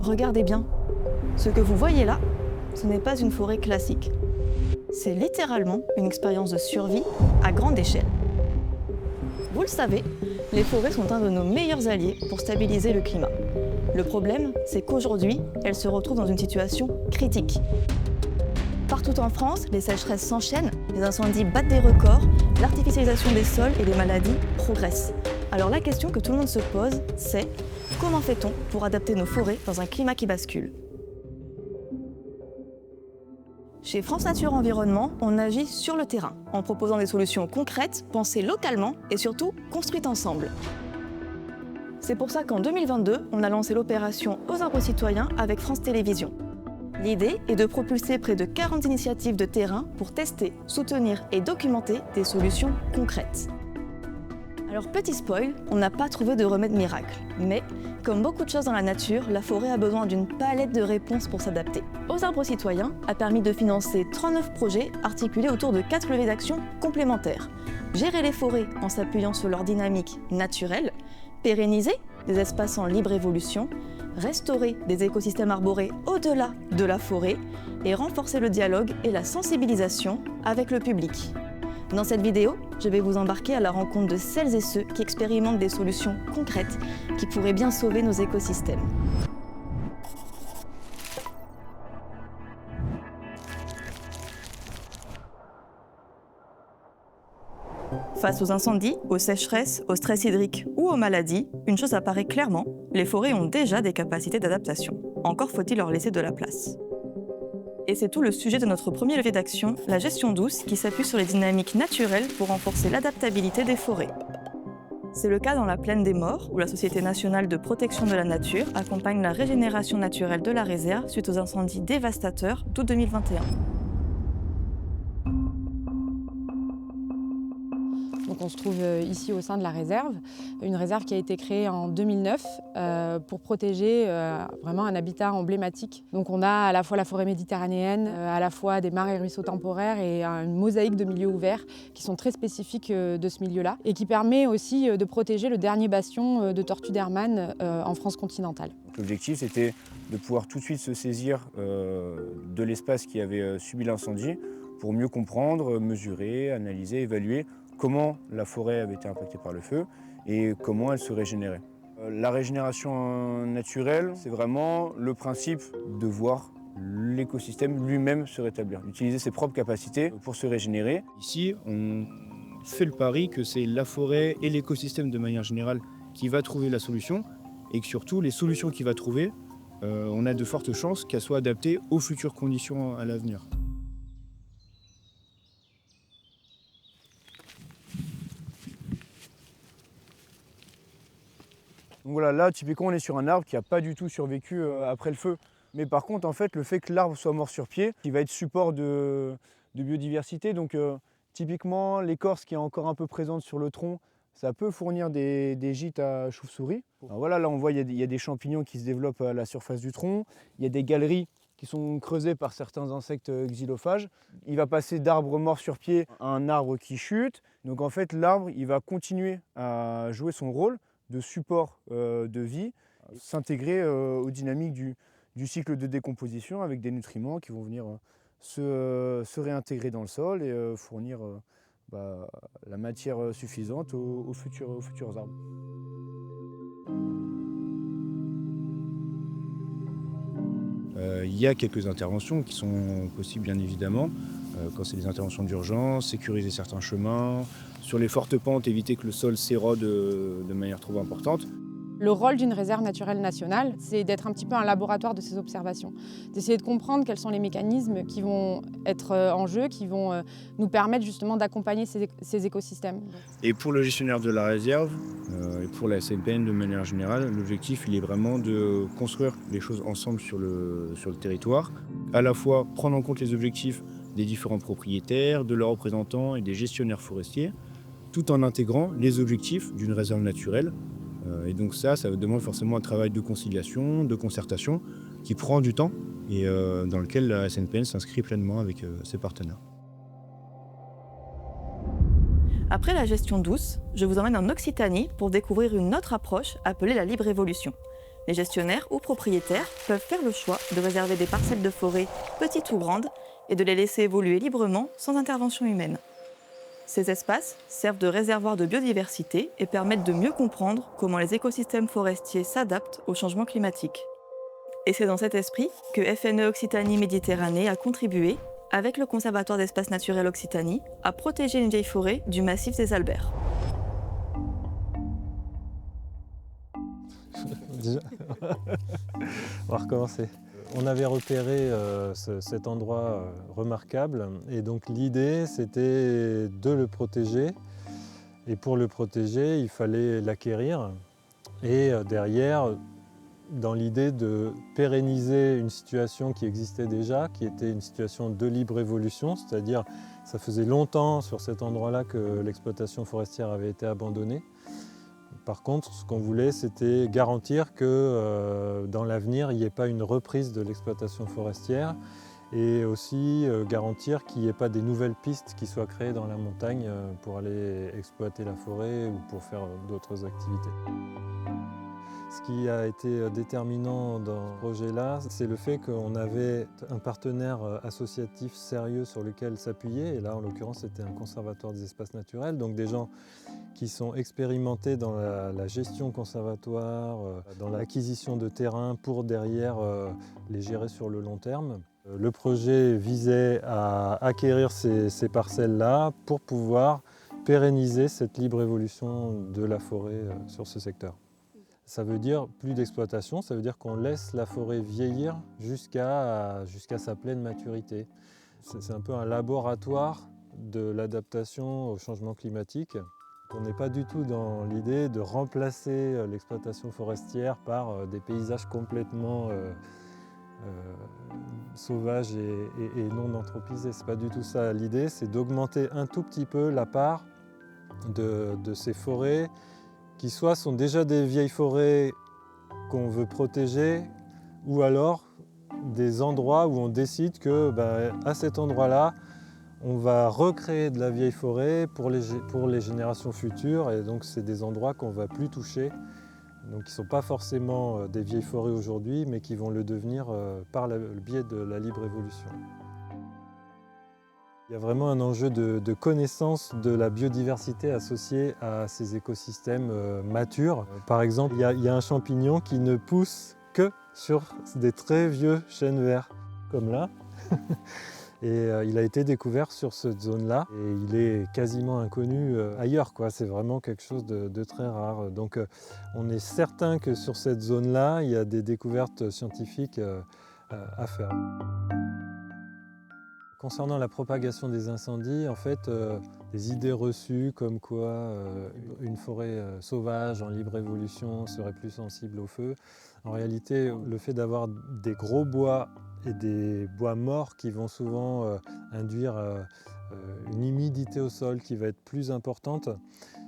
Regardez bien, ce que vous voyez là, ce n'est pas une forêt classique. C'est littéralement une expérience de survie à grande échelle. Vous le savez, les forêts sont un de nos meilleurs alliés pour stabiliser le climat. Le problème, c'est qu'aujourd'hui, elles se retrouvent dans une situation critique. Partout en France, les sécheresses s'enchaînent, les incendies battent des records, l'artificialisation des sols et les maladies progressent. Alors la question que tout le monde se pose, c'est comment fait-on pour adapter nos forêts dans un climat qui bascule ? Chez France Nature Environnement, on agit sur le terrain, en proposant des solutions concrètes, pensées localement et surtout construites ensemble. C'est pour ça qu'en 2022, on a lancé l'opération Aux arbres citoyens avec France Télévisions. L'idée est de propulser près de 40 initiatives de terrain pour tester, soutenir et documenter des solutions concrètes. Alors petit spoil, on n'a pas trouvé de remède miracle, mais comme beaucoup de choses dans la nature, la forêt a besoin d'une palette de réponses pour s'adapter. Aux arbres citoyens a permis de financer 39 projets articulés autour de 4 leviers d'action complémentaires. Gérer les forêts en s'appuyant sur leur dynamique naturelle, pérenniser des espaces en libre évolution, restaurer des écosystèmes arborés au-delà de la forêt et renforcer le dialogue et la sensibilisation avec le public. Dans cette vidéo, je vais vous embarquer à la rencontre de celles et ceux qui expérimentent des solutions concrètes qui pourraient bien sauver nos écosystèmes. Face aux incendies, aux sécheresses, au stress hydrique ou aux maladies, une chose apparaît clairement, les forêts ont déjà des capacités d'adaptation. Encore faut-il leur laisser de la place. Et c'est tout le sujet de notre premier levier d'action, la gestion douce, qui s'appuie sur les dynamiques naturelles pour renforcer l'adaptabilité des forêts. C'est le cas dans la Plaine des Morts, où la Société nationale de protection de la nature accompagne la régénération naturelle de la réserve suite aux incendies dévastateurs d'août 2021. Donc on se trouve ici au sein de la réserve, une réserve qui a été créée en 2009 pour protéger vraiment un habitat emblématique. Donc on a à la fois la forêt méditerranéenne, à la fois des marais et ruisseaux temporaires et une mosaïque de milieux ouverts qui sont très spécifiques de ce milieu-là et qui permet aussi de protéger le dernier bastion de tortues d'Hermann en France continentale. L'objectif c'était de pouvoir tout de suite se saisir de l'espace qui avait subi l'incendie pour mieux comprendre, mesurer, analyser, évaluer comment la forêt avait été impactée par le feu et comment elle se régénérait. La régénération naturelle, c'est vraiment le principe de voir l'écosystème lui-même se rétablir, d'utiliser ses propres capacités pour se régénérer. Ici, on fait le pari que c'est la forêt et l'écosystème de manière générale qui va trouver la solution et que surtout les solutions qu'il va trouver, on a de fortes chances qu'elles soient adaptées aux futures conditions à l'avenir. Donc voilà, là, typiquement, on est sur un arbre qui n'a pas du tout survécu après le feu. Mais par contre, en fait, le fait que l'arbre soit mort sur pied, il va être support de biodiversité. Donc typiquement, l'écorce qui est encore un peu présente sur le tronc, ça peut fournir des gîtes à chauves-souris. Alors voilà, là, on voit il y a des champignons qui se développent à la surface du tronc. Il y a des galeries qui sont creusées par certains insectes xylophages. Il va passer d'arbre mort sur pied à un arbre qui chute. Donc en fait, l'arbre, il va continuer à jouer son rôle de support de vie, s'intégrer aux dynamiques du cycle de décomposition avec des nutriments qui vont venir se réintégrer dans le sol et fournir la matière suffisante aux futurs arbres. Il y a quelques interventions qui sont possibles bien évidemment, quand c'est des interventions d'urgence, sécuriser certains chemins, sur les fortes pentes, éviter que le sol s'érode de manière trop importante. Le rôle d'une réserve naturelle nationale, c'est d'être un petit peu un laboratoire de ces observations, d'essayer de comprendre quels sont les mécanismes qui vont être en jeu, qui vont nous permettre justement d'accompagner ces écosystèmes. Et pour le gestionnaire de la réserve, et pour la SNPN de manière générale, l'objectif il est vraiment de construire les choses ensemble sur le territoire, à la fois prendre en compte les objectifs des différents propriétaires, de leurs représentants et des gestionnaires forestiers, tout en intégrant les objectifs d'une réserve naturelle. Et donc ça demande forcément un travail de conciliation, de concertation, qui prend du temps et dans lequel la SNPN s'inscrit pleinement avec ses partenaires. Après la gestion douce, je vous emmène en Occitanie pour découvrir une autre approche appelée la libre évolution. Les gestionnaires ou propriétaires peuvent faire le choix de réserver des parcelles de forêt, petites ou grandes, et de les laisser évoluer librement sans intervention humaine. Ces espaces servent de réservoirs de biodiversité et permettent de mieux comprendre comment les écosystèmes forestiers s'adaptent au changement climatique. Et c'est dans cet esprit que FNE Occitanie Méditerranée a contribué, avec le Conservatoire d'espaces naturels Occitanie, à protéger une vieille forêt du massif des Alberts. On va recommencer. On avait repéré cet endroit remarquable et donc l'idée c'était de le protéger et pour le protéger il fallait l'acquérir et derrière dans l'idée de pérenniser une situation qui existait déjà, qui était une situation de libre évolution, c'est-à-dire ça faisait longtemps sur cet endroit-là que l'exploitation forestière avait été abandonnée. Par contre, ce qu'on voulait, c'était garantir que dans l'avenir, il n'y ait pas une reprise de l'exploitation forestière et aussi garantir qu'il n'y ait pas des nouvelles pistes qui soient créées dans la montagne pour aller exploiter la forêt ou pour faire d'autres activités. Ce qui a été déterminant dans ce projet-là, c'est le fait qu'on avait un partenaire associatif sérieux sur lequel s'appuyer. Et là, en l'occurrence, c'était un conservatoire des espaces naturels, donc des gens qui sont expérimentés dans la gestion conservatoire, dans l'acquisition de terrain pour derrière les gérer sur le long terme. Le projet visait à acquérir ces parcelles-là pour pouvoir pérenniser cette libre évolution de la forêt sur ce secteur. Ça veut dire plus d'exploitation, ça veut dire qu'on laisse la forêt vieillir jusqu'à sa pleine maturité. C'est un peu un laboratoire de l'adaptation au changement climatique. On n'est pas du tout dans l'idée de remplacer l'exploitation forestière par des paysages complètement sauvages et non anthropisés. C'est pas du tout ça l'idée, c'est d'augmenter un tout petit peu la part de ces forêts qui soit sont déjà des vieilles forêts qu'on veut protéger ou alors des endroits où on décide que à cet endroit-là, on va recréer de la vieille forêt pour les générations futures et donc c'est des endroits qu'on ne va plus toucher, donc qui ne sont pas forcément des vieilles forêts aujourd'hui mais qui vont le devenir par le biais de la libre évolution. Il y a vraiment un enjeu de connaissance de la biodiversité associée à ces écosystèmes matures. Par exemple, il y a un champignon qui ne pousse que sur des très vieux chênes verts, comme là. Et il a été découvert sur cette zone-là et il est quasiment inconnu ailleurs, quoi. C'est vraiment quelque chose de très rare. Donc on est certain que sur cette zone-là, il y a des découvertes scientifiques à faire. Concernant la propagation des incendies, en fait, des idées reçues comme quoi une forêt sauvage en libre évolution serait plus sensible au feu. En réalité, le fait d'avoir des gros bois et des bois morts qui vont souvent induire une humidité au sol qui va être plus importante,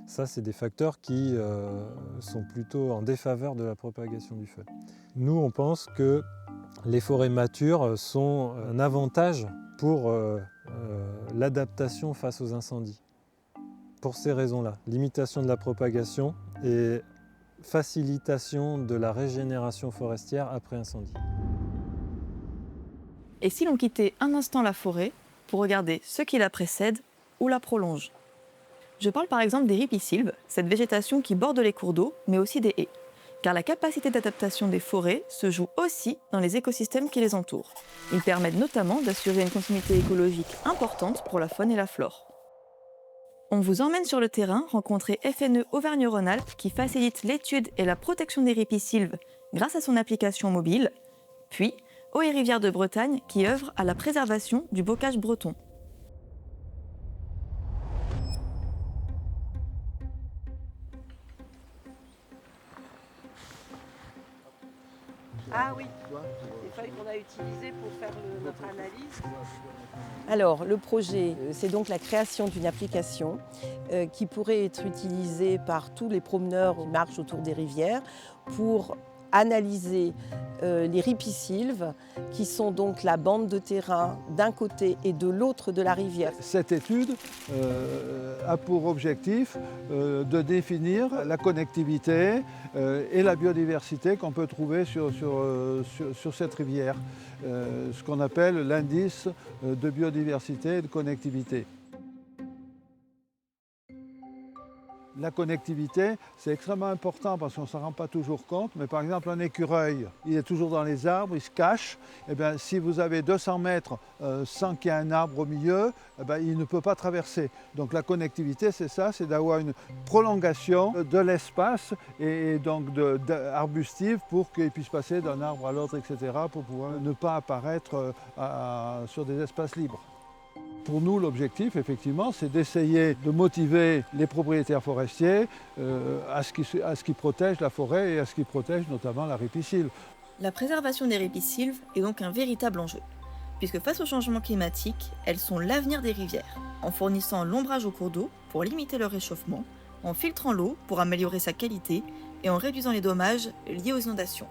ça c'est des facteurs qui sont plutôt en défaveur de la propagation du feu. Nous, on pense que les forêts matures sont un avantage pour l'adaptation face aux incendies. Pour ces raisons-là, limitation de la propagation et facilitation de la régénération forestière après incendie. Et si l'on quittait un instant la forêt pour regarder ce qui la précède ou la prolonge? Je parle par exemple des ripisylves, cette végétation qui borde les cours d'eau, mais aussi des haies. Car la capacité d'adaptation des forêts se joue aussi dans les écosystèmes qui les entourent. Ils permettent notamment d'assurer une continuité écologique importante pour la faune et la flore. On vous emmène sur le terrain rencontrer FNE Auvergne-Rhône-Alpes qui facilite l'étude et la protection des ripisylves grâce à son application mobile, puis Eaux et Rivières de Bretagne qui œuvre à la préservation du bocage breton. Ah oui, les feuilles qu'on a utilisées pour faire notre analyse. Alors, le projet, c'est donc la création d'une application qui pourrait être utilisée par tous les promeneurs qui marchent autour des rivières pour analysé les ripisylves, qui sont donc la bande de terrain d'un côté et de l'autre de la rivière. Cette étude a pour objectif de définir la connectivité et la biodiversité qu'on peut trouver sur cette rivière, ce qu'on appelle l'indice de biodiversité et de connectivité. La connectivité, c'est extrêmement important parce qu'on ne s'en rend pas toujours compte. Mais par exemple, un écureuil, il est toujours dans les arbres, il se cache. Eh bien, si vous avez 200 mètres sans qu'il y ait un arbre au milieu, eh bien, il ne peut pas traverser. Donc la connectivité, c'est ça, c'est d'avoir une prolongation de l'espace et donc arbustive pour qu'il puisse passer d'un arbre à l'autre, etc., pour pouvoir ne pas apparaître sur des espaces libres. Pour nous, l'objectif, effectivement, c'est d'essayer de motiver les propriétaires forestiers à ce qu'ils protègent la forêt et à ce qu'ils protègent notamment la ripisylve. La préservation des ripisylves est donc un véritable enjeu, puisque face au changement climatique, elles sont l'avenir des rivières, en fournissant l'ombrage aux cours d'eau pour limiter leur réchauffement, en filtrant l'eau pour améliorer sa qualité et en réduisant les dommages liés aux inondations.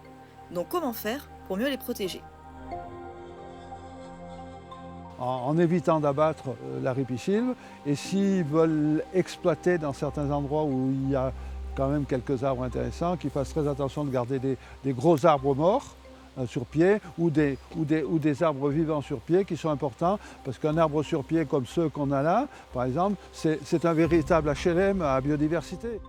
Donc comment faire pour mieux les protéger ? En évitant d'abattre la ripisylve, et s'ils veulent exploiter dans certains endroits où il y a quand même quelques arbres intéressants, qu'ils fassent très attention de garder des gros arbres morts sur pied ou des arbres vivants sur pied qui sont importants, parce qu'un arbre sur pied comme ceux qu'on a là, par exemple, c'est un véritable HLM à biodiversité.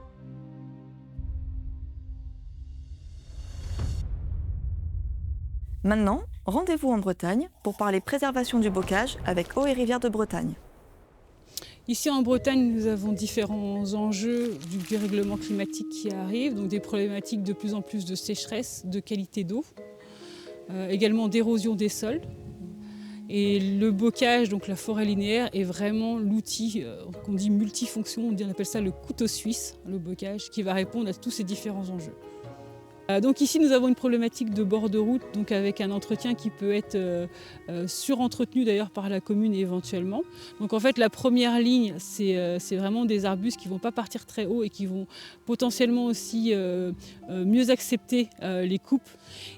Maintenant, rendez-vous en Bretagne pour parler préservation du bocage avec Eaux et Rivières de Bretagne. Ici en Bretagne, nous avons différents enjeux du dérèglement climatique qui arrive, donc des problématiques de plus en plus de sécheresse, de qualité d'eau, également d'érosion des sols. Et le bocage, donc la forêt linéaire, est vraiment l'outil qu'on dit multifonction, on appelle ça le couteau suisse, le bocage, qui va répondre à tous ces différents enjeux. Donc ici nous avons une problématique de bord de route, donc avec un entretien qui peut être surentretenu d'ailleurs par la commune éventuellement. Donc en fait la première ligne c'est vraiment des arbustes qui ne vont pas partir très haut et qui vont potentiellement aussi mieux accepter les coupes.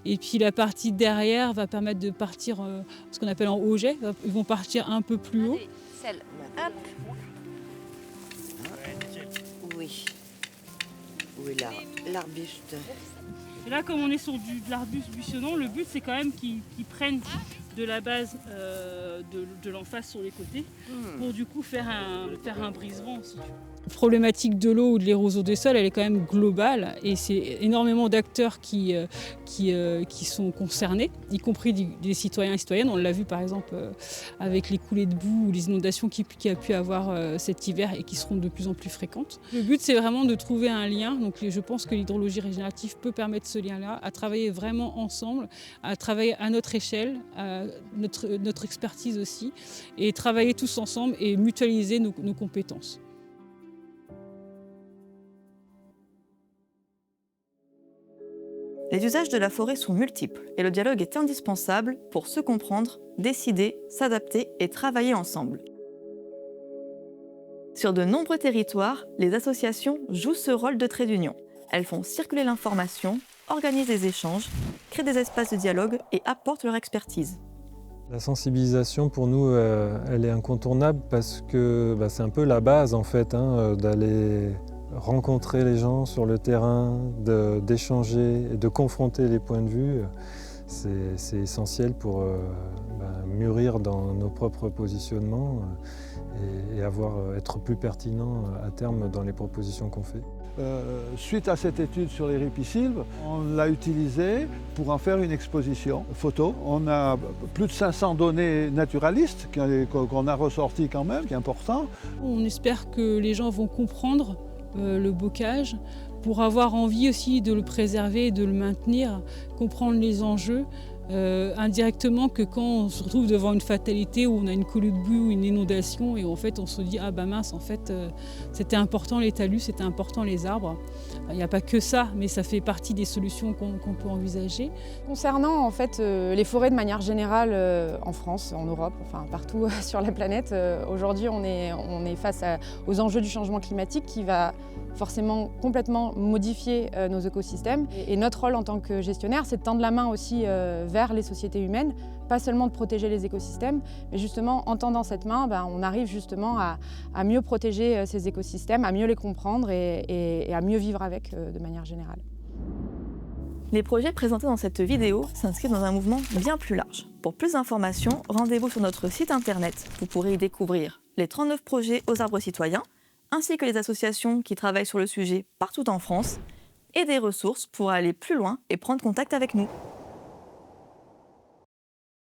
Et puis la partie derrière va permettre de partir ce qu'on appelle en haut jet, ils vont partir un peu plus haut. Celle, hop. Oui. Où est l'arbuste ? Et là, comme on est sur de l'arbuste buissonnant, le but c'est quand même qu'ils prennent de la base de l'emphase sur les côtés pour du coup faire un brise-vent aussi. La problématique de l'eau ou de l'érosion des sols, elle est quand même globale et c'est énormément d'acteurs qui sont concernés, y compris des citoyens et citoyennes. On l'a vu par exemple avec les coulées de boue ou les inondations qu'il y a pu avoir cet hiver et qui seront de plus en plus fréquentes. Le but c'est vraiment de trouver un lien, donc je pense que l'hydrologie régénérative peut permettre ce lien-là, à travailler vraiment ensemble, à travailler à notre échelle, à notre expertise aussi, et travailler tous ensemble et mutualiser nos compétences. Les usages de la forêt sont multiples et le dialogue est indispensable pour se comprendre, décider, s'adapter et travailler ensemble. Sur de nombreux territoires, les associations jouent ce rôle de trait d'union. Elles font circuler l'information, organisent des échanges, créent des espaces de dialogue et apportent leur expertise. La sensibilisation pour nous, elle est incontournable parce que c'est un peu la base en fait, d'aller rencontrer les gens sur le terrain, d'échanger et de confronter les points de vue. C'est essentiel pour mûrir dans nos propres positionnements et être plus pertinent à terme dans les propositions qu'on fait. Suite à cette étude sur les ripisylves, on l'a utilisée pour en faire une exposition photo. On a plus de 500 données naturalistes qu'on a ressorties quand même, qui est important. On espère que les gens vont comprendre le bocage pour avoir envie aussi de le préserver et de le maintenir, comprendre les enjeux indirectement que quand on se retrouve devant une fatalité où on a une coulée de boue ou une inondation et en fait on se dit ah bah mince, en fait c'était important les talus, c'était important les arbres. Il n'y a pas que ça, mais ça fait partie des solutions qu'on peut envisager. Concernant en fait les forêts de manière générale en France, en Europe, enfin partout sur la planète, aujourd'hui on est face aux enjeux du changement climatique qui va forcément complètement modifier nos écosystèmes. Et notre rôle en tant que gestionnaire, c'est de tendre la main aussi vers les sociétés humaines, pas seulement de protéger les écosystèmes, mais justement en tendant cette main, on arrive justement à mieux protéger ces écosystèmes, à mieux les comprendre et à mieux vivre avec de manière générale. Les projets présentés dans cette vidéo s'inscrivent dans un mouvement bien plus large. Pour plus d'informations, rendez-vous sur notre site internet. Vous pourrez y découvrir les 39 projets aux arbres citoyens, ainsi que les associations qui travaillent sur le sujet partout en France, et des ressources pour aller plus loin et prendre contact avec nous.